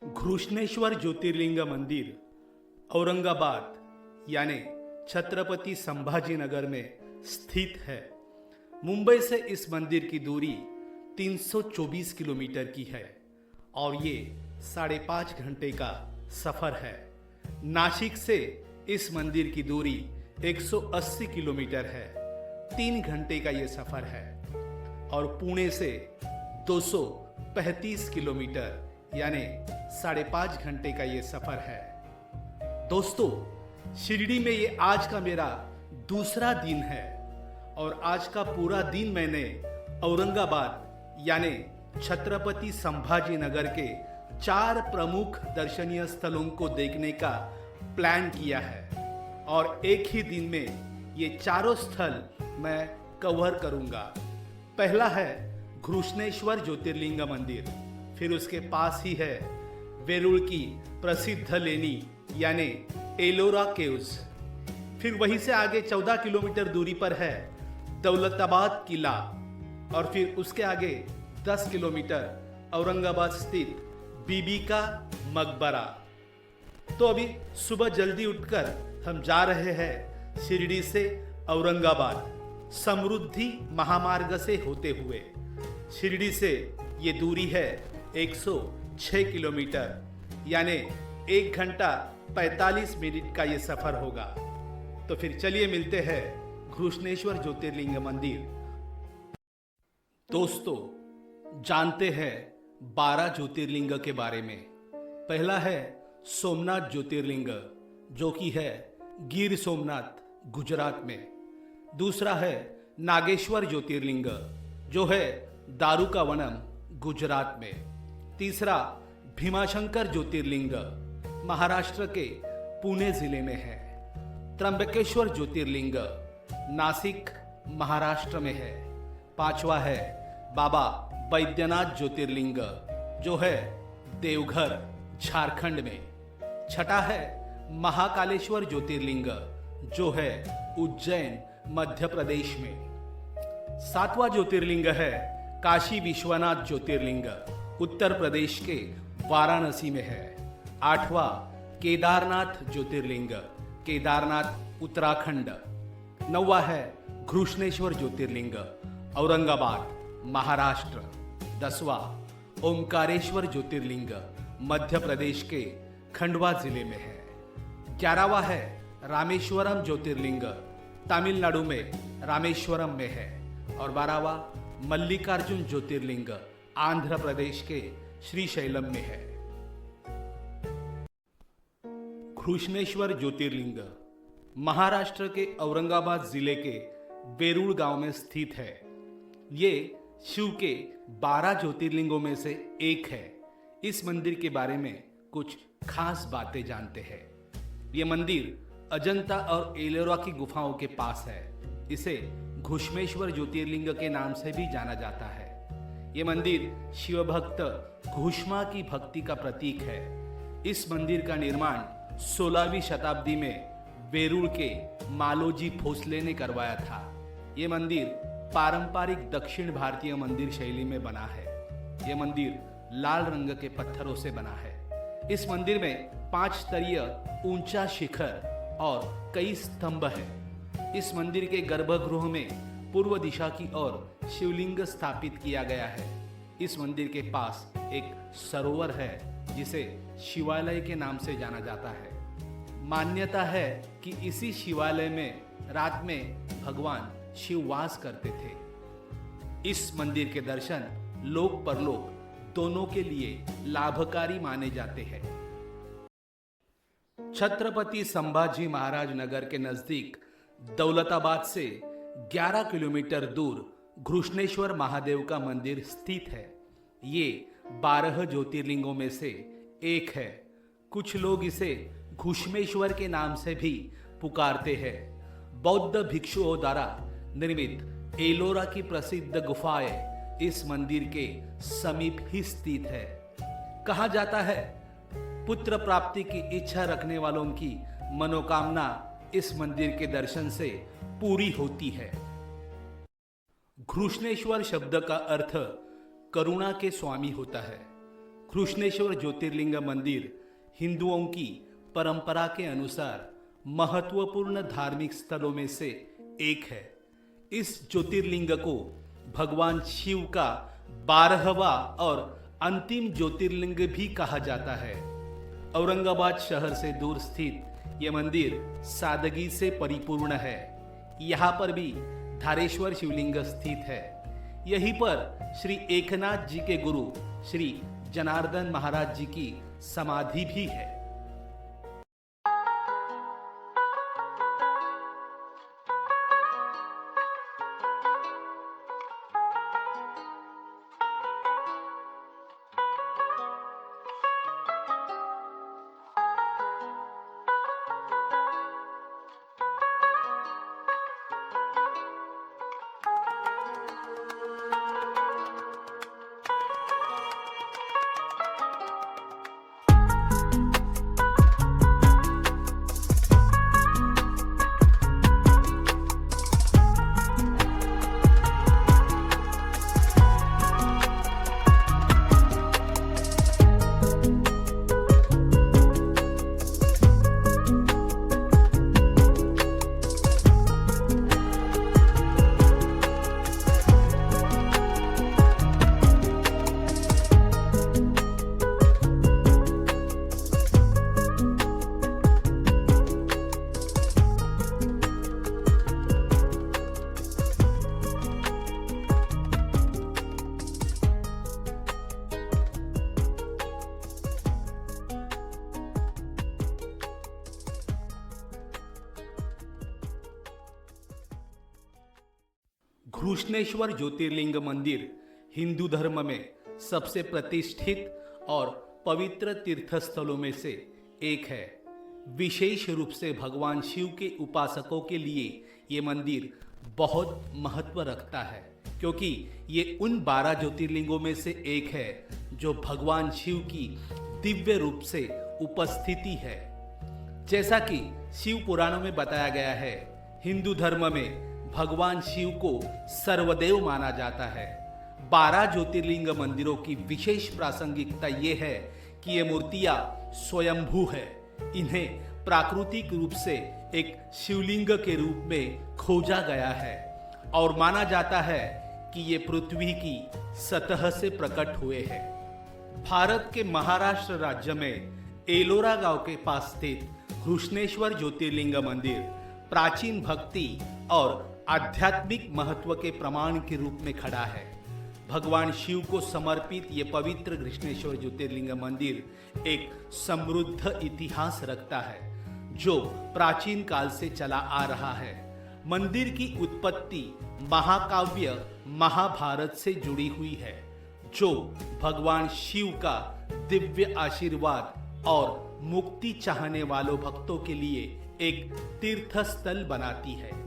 घृष्णेश्वर ज्योतिर्लिंग मंदिर औरंगाबाद यानी छत्रपति संभाजीनगर में स्थित है। मुंबई से इस मंदिर की दूरी 324 किलोमीटर की है और ये 5.5 घंटे का सफर है। नासिक से इस मंदिर की दूरी 180 किलोमीटर है, 3 घंटे का ये सफर है। और पुणे से 235 किलोमीटर यानी 5.5 घंटे का ये सफर है। दोस्तों, शिरडी में ये आज का मेरा दूसरा दिन है और आज का पूरा दिन मैंने औरंगाबाद यानी छत्रपति संभाजीनगर के 4 प्रमुख दर्शनीय स्थलों को देखने का प्लान किया है और एक ही दिन में ये चारों स्थल मैं कवर करूंगा। पहला है घृष्णेश्वर ज्योतिर्लिंग मंदिर, फिर उसके पास ही है वेरूळ की प्रसिद्ध लेनी यानी एलोरा केव्स, फिर वहीं से आगे 14 किलोमीटर दूरी पर है दौलताबाद किला और फिर उसके आगे 10 किलोमीटर औरंगाबाद स्थित बीबी का मकबरा। तो अभी सुबह जल्दी उठकर हम जा रहे हैं शिरडी से औरंगाबाद समृद्धि महामार्ग से होते हुए। शिरडी से ये दूरी है 106 किलोमीटर यानी 1 घंटा 45 मिनट का ये सफर होगा। तो फिर चलिए मिलते हैं घृष्णेश्वर ज्योतिर्लिंग मंदिर। दोस्तों, जानते हैं 12 ज्योतिर्लिंग के बारे में। पहला है सोमनाथ ज्योतिर्लिंग जो कि है गिर सोमनाथ गुजरात में। दूसरा है नागेश्वर ज्योतिर्लिंग जो है दारुकावनम गुजरात में। तीसरा भीमाशंकर ज्योतिर्लिंग महाराष्ट्र के पुणे जिले में है। त्र्यंबकेश्वर ज्योतिर्लिंग नासिक महाराष्ट्र में है। पांचवा है बाबा बैद्यनाथ ज्योतिर्लिंग जो है देवघर झारखंड में। छठा है महाकालेश्वर ज्योतिर्लिंग जो है उज्जैन मध्य प्रदेश में। 7वां ज्योतिर्लिंग है काशी विश्वनाथ ज्योतिर्लिंग उत्तर प्रदेश के वाराणसी में है। 8वां केदारनाथ ज्योतिर्लिंग केदारनाथ उत्तराखंड। 9वां है घृष्णेश्वर ज्योतिर्लिंग औरंगाबाद महाराष्ट्र। 10वां ओमकारेश्वर ज्योतिर्लिंग मध्य प्रदेश के खंडवा जिले में है। 11वां है रामेश्वरम ज्योतिर्लिंग तमिलनाडु में रामेश्वरम में है। और 12वां मल्लिकार्जुन ज्योतिर्लिंग आंध्र प्रदेश के श्रीशैलम में है। घृष्णेश्वर ज्योतिर्लिंग महाराष्ट्र के औरंगाबाद जिले के वेरूळ गांव में स्थित है। ये शिव के 12 ज्योतिर्लिंगों में से एक है। इस मंदिर के बारे में कुछ खास बातें जानते हैं। ये मंदिर अजंता और एलोरा की गुफाओं के पास है। इसे घृष्णेश्वर ज्योतिर्लिंग के नाम से भी जाना जाता है। ये मंदिर शिव भक्त घुष्मा की भक्ति का प्रतीक है। इस मंदिर का निर्माण 16वीं शताब्दी में वेरूळ के मालोजी भोसले ने करवाया था। ये मंदिर पारंपरिक दक्षिण भारतीय मंदिर शैली में बना है। ये मंदिर लाल रंग के पत्थरों से बना है। इस मंदिर में 5 स्तरीय ऊंचा शिखर और कई स्तंभ है। इस मंदिर के गर्भगृह में पूर्व दिशा की ओर शिवलिंग स्थापित किया गया है। इस मंदिर के पास एक सरोवर है जिसे शिवालय के नाम से जाना जाता है। मान्यता है कि इसी शिवालय में रात में भगवान शिव वास करते थे। इस मंदिर के दर्शन लोक परलोक दोनों के लिए लाभकारी माने जाते हैं। छत्रपति संभाजी महाराज नगर के नजदीक दौलताबाद से 11 किलोमीटर दूर घृष्णेश्वर महादेव का मंदिर स्थित है। ये 12 ज्योतिर्लिंगों में से एक है। कुछ लोग इसे घुष्मेश्वर के नाम से भी पुकारते हैं। बौद्ध भिक्षुओं द्वारा निर्मित एलोरा की प्रसिद्ध गुफाएं इस मंदिर के समीप ही स्थित है। कहा जाता है पुत्र प्राप्ति की इच्छा रखने वालों की मनोकामना इस मंदिर के दर्शन से पूरी होती है। घृष्णेश्वर शब्द का अर्थ करुणा के स्वामी होता है। घृष्णेश्वर ज्योतिर्लिंग मंदिर हिंदुओं की परंपरा के अनुसार महत्वपूर्ण धार्मिक स्थलों में से एक है। इस ज्योतिर्लिंग को भगवान शिव का 12वां और अंतिम ज्योतिर्लिंग भी कहा जाता है। औरंगाबाद शहर से दूर स्थित यह मंदिर सादगी से परिपूर्ण है। यहाँ पर भी धारेश्वर शिवलिंग स्थित है। यहीं पर श्री एकनाथ जी के गुरु श्री जनार्दन महाराज जी की समाधि भी है। घृष्णेश्वर ज्योतिर्लिंग मंदिर हिंदू धर्म में सबसे प्रतिष्ठित और पवित्र तीर्थस्थलों में से एक है। विशेष रूप से भगवान शिव के उपासकों के लिए ये मंदिर बहुत महत्व रखता है, क्योंकि ये उन 12 ज्योतिर्लिंगों में से एक है जो भगवान शिव की दिव्य रूप से उपस्थिति है। जैसा कि शिव पुराणों में बताया गया है, हिंदू धर्म में भगवान शिव को सर्वदेव माना जाता है। 12 ज्योतिर्लिंग मंदिरों की विशेष प्रासंगिकता ये है कि ये मूर्तियां स्वयंभू है। इन्हें प्राकृतिक रूप से एक शिवलिंग के रूप में खोजा गया है और माना जाता है कि ये पृथ्वी की सतह से प्रकट हुए हैं। भारत के महाराष्ट्र राज्य में एलोरा गांव के पास स्थित घृष्णेश्वर ज्योतिर्लिंग मंदिर प्राचीन भक्ति और आध्यात्मिक महत्व के प्रमाण के रूप में खड़ा है। भगवान शिव को समर्पित ये पवित्र घृष्णेश्वर ज्योतिर्लिंग मंदिर एक समृद्ध इतिहास रखता है, जो प्राचीन काल से चला आ रहा है। मंदिर की उत्पत्ति महाकाव्य महाभारत से जुड़ी हुई है, जो भगवान शिव का दिव्य आशीर्वाद और मुक्ति चाहने वालों भक्तों के लिए एक तीर्थ स्थल बनाती है।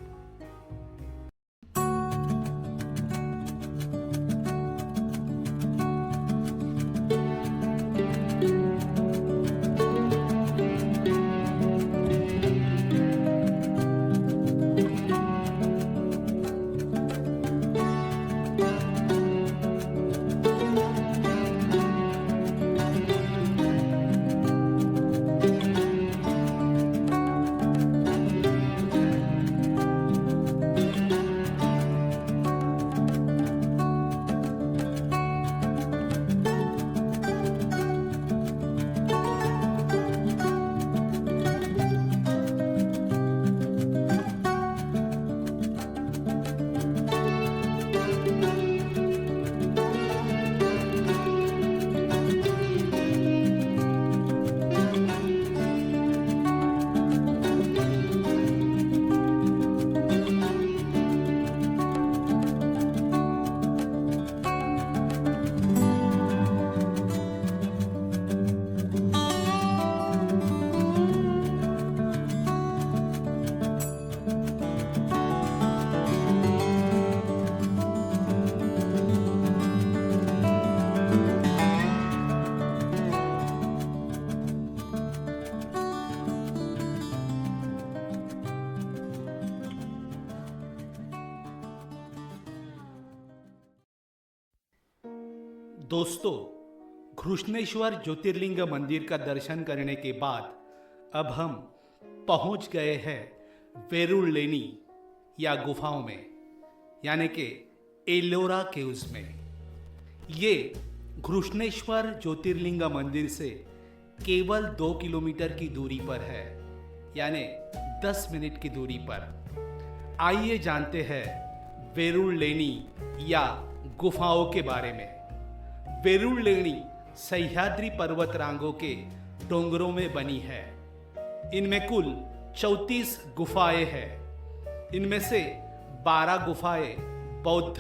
दोस्तों, घृष्णेश्वर ज्योतिर्लिंग मंदिर का दर्शन करने के बाद अब हम पहुंच गए हैं वेरुळ लेणी या गुफाओं में, यानी कि एलोरा केव्स में। ये घृष्णेश्वर ज्योतिर्लिंग मंदिर से केवल 2 किलोमीटर की दूरी पर है, यानी 10 मिनट की दूरी पर। आइए जानते हैं वेरुळ लेणी या गुफाओं के बारे में। वेरुळ लेणी सह्याद्री पर्वतरांगों के डोंगरों में बनी है। इनमें कुल 34 गुफाएं हैं। इनमें से 12 गुफाएं बौद्ध,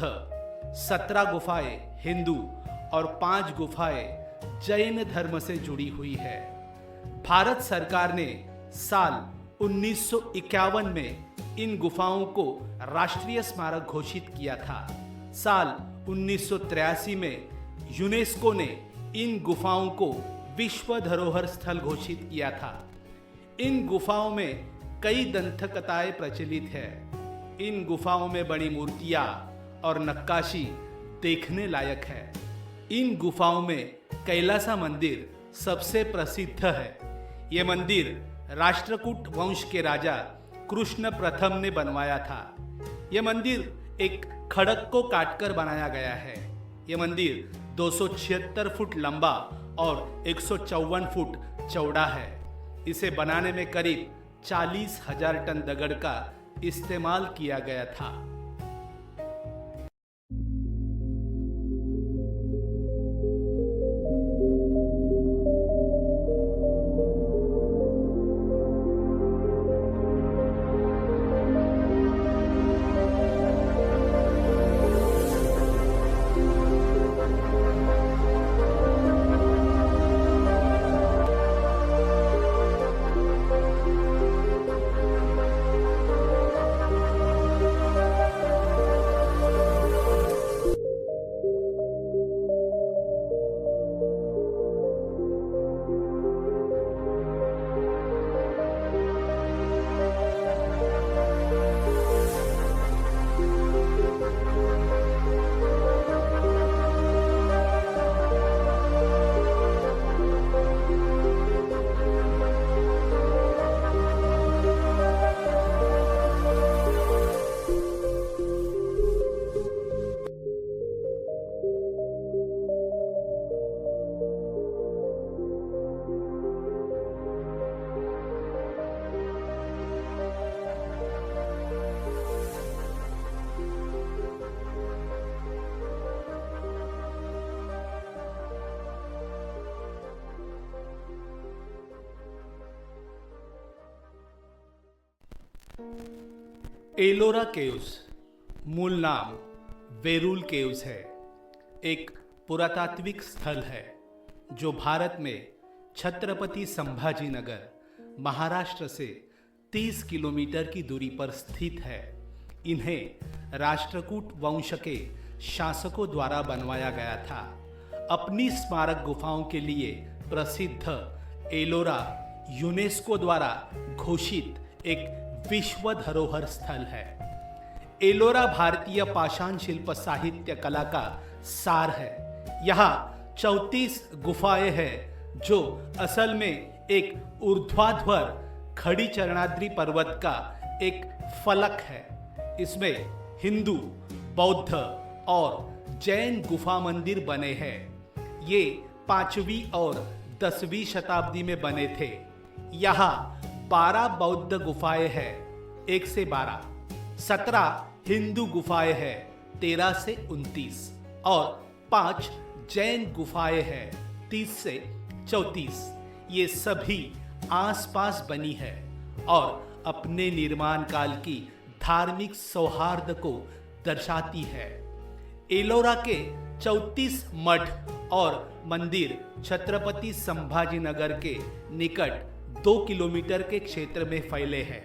17 गुफाएं हिंदू और 5 गुफाएं जैन धर्म से जुड़ी हुई है। भारत सरकार ने साल 1951 में इन गुफाओं को राष्ट्रीय स्मारक घोषित किया था। साल 1983 में यूनेस्को ने इन गुफाओं को विश्व धरोहर स्थल घोषित किया था। इन गुफाओं में कई दंतकथाएं प्रचलित है। इन गुफाओं में बनी मूर्तियां और नक्काशी देखने लायक है। इन गुफाओं में कैलासा मंदिर सबसे प्रसिद्ध है। ये मंदिर राष्ट्रकूट वंश के राजा कृष्ण प्रथम ने बनवाया था। यह मंदिर एक खड़क को काटकर बनाया गया है। यह मंदिर 276 फुट लंबा और 154 फुट चौड़ा है। इसे बनाने में करीब 40,000 टन दगड़ का इस्तेमाल किया गया था। एलोरा केव्स मूल नाम वेरुळ केव्स है। एक पुरातात्विक स्थल है जो भारत में छत्रपति संभाजीनगर महाराष्ट्र से 30 किलोमीटर की दूरी पर स्थित है। इन्हें राष्ट्रकूट वंश के शासकों द्वारा बनवाया गया था। अपनी स्मारक गुफाओं के लिए प्रसिद्ध एलोरा यूनेस्को द्वारा घोषित एक विश्व धरोहर स्थल है। एलोरा भारतीय पाषाण शिल्प साहित्य कला का सार है। यहाँ 34 गुफाएं हैं जो असल में एक ऊर्ध्वाधर खड़ी चरणाद्रि पर्वत का एक फलक है। इसमें हिंदू, बौद्ध और जैन गुफा मंदिर बने हैं। ये 5वीं और 10वीं शताब्दी में बने थे। यहाँ 12 बौद्ध गुफाएं हैं 1 से 12, 17 हिंदू गुफाएं हैं 13 से 29 और 5 जैन गुफाएं हैं 30 से 34। ये सभी आसपास बनी है और अपने निर्माण काल की धार्मिक सौहार्द को दर्शाती है। एलोरा के 34 मठ और मंदिर छत्रपति संभाजीनगर के निकट 2 किलोमीटर के क्षेत्र में फैले हैं।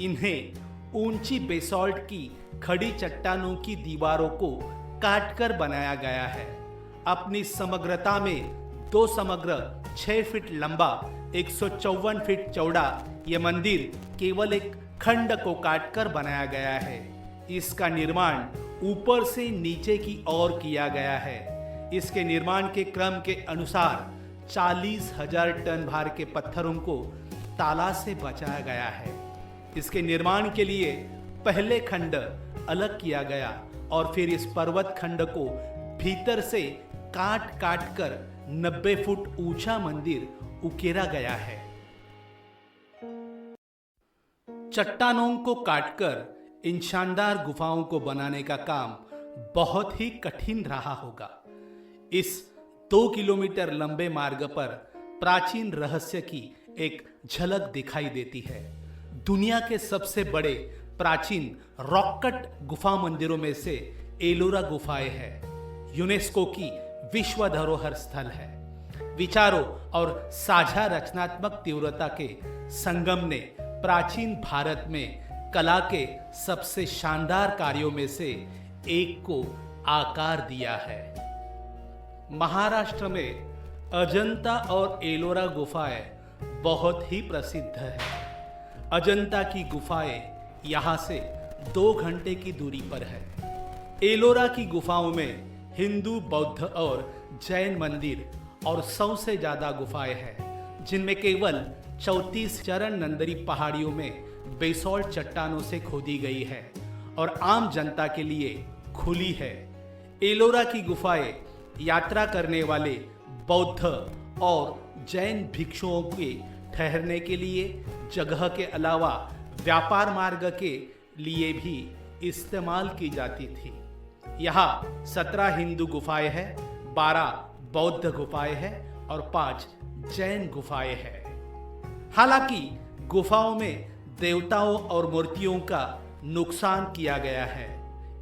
इन्हें ऊंची बेसॉल्ट की खड़ी चट्टानों की दीवारों को काटकर बनाया गया है। अपनी समग्रता में 2 समग्र 6 फीट लंबा 154 फीट चौड़ा यह मंदिर केवल एक खंड को काटकर बनाया गया है। इसका निर्माण ऊपर से नीचे की ओर किया गया है। इसके निर्माण के क्रम के अनुसार 40,000 टन भार के पत्थरों को ताला से बचाया गया है। इसके निर्माण के लिए पहले खंड अलग किया गया और फिर इस पर्वत खंड को भीतर से काट काट कर 90 फुट ऊंचा मंदिर उकेरा गया है। चट्टानों को काटकर इन शानदार गुफाओं को बनाने का काम बहुत ही कठिन रहा होगा। इस 2 किलोमीटर लंबे मार्ग पर प्राचीन रहस्य की एक झलक दिखाई देती है। दुनिया के सबसे बड़े प्राचीन रॉककट गुफा मंदिरों में से एलोरा गुफाएं है। यूनेस्को की विश्व धरोहर स्थल है। विचारों और साझा रचनात्मक तीव्रता के संगम ने प्राचीन भारत में कला के सबसे शानदार कार्यों में से एक को आकार दिया है। महाराष्ट्र में अजंता और एलोरा गुफाएं बहुत ही प्रसिद्ध है। अजंता की गुफाएं यहाँ से 2 घंटे की दूरी पर है। एलोरा की गुफाओं में हिंदू, बौद्ध और जैन मंदिर और 100 से ज्यादा गुफाएं हैं, जिनमें केवल 34 चरण नंदरी पहाड़ियों में बेसॉल्ट चट्टानों से खोदी गई है और आम जनता के लिए खुली है। एलोरा की गुफाएं यात्रा करने वाले बौद्ध और जैन भिक्षुओं के ठहरने के लिए जगह के अलावा व्यापार मार्ग के लिए भी इस्तेमाल की जाती थी। यहाँ 17 हिंदू गुफाएं हैं, 12 बौद्ध गुफाएं हैं और 5 जैन गुफाएं हैं। हालांकि गुफाओं में देवताओं और मूर्तियों का नुकसान किया गया है।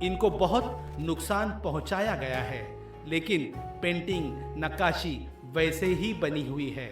इनको बहुत नुकसान पहुंचाया गया है, लेकिन पेंटिंग, नक्काशी वैसे ही बनी हुई है।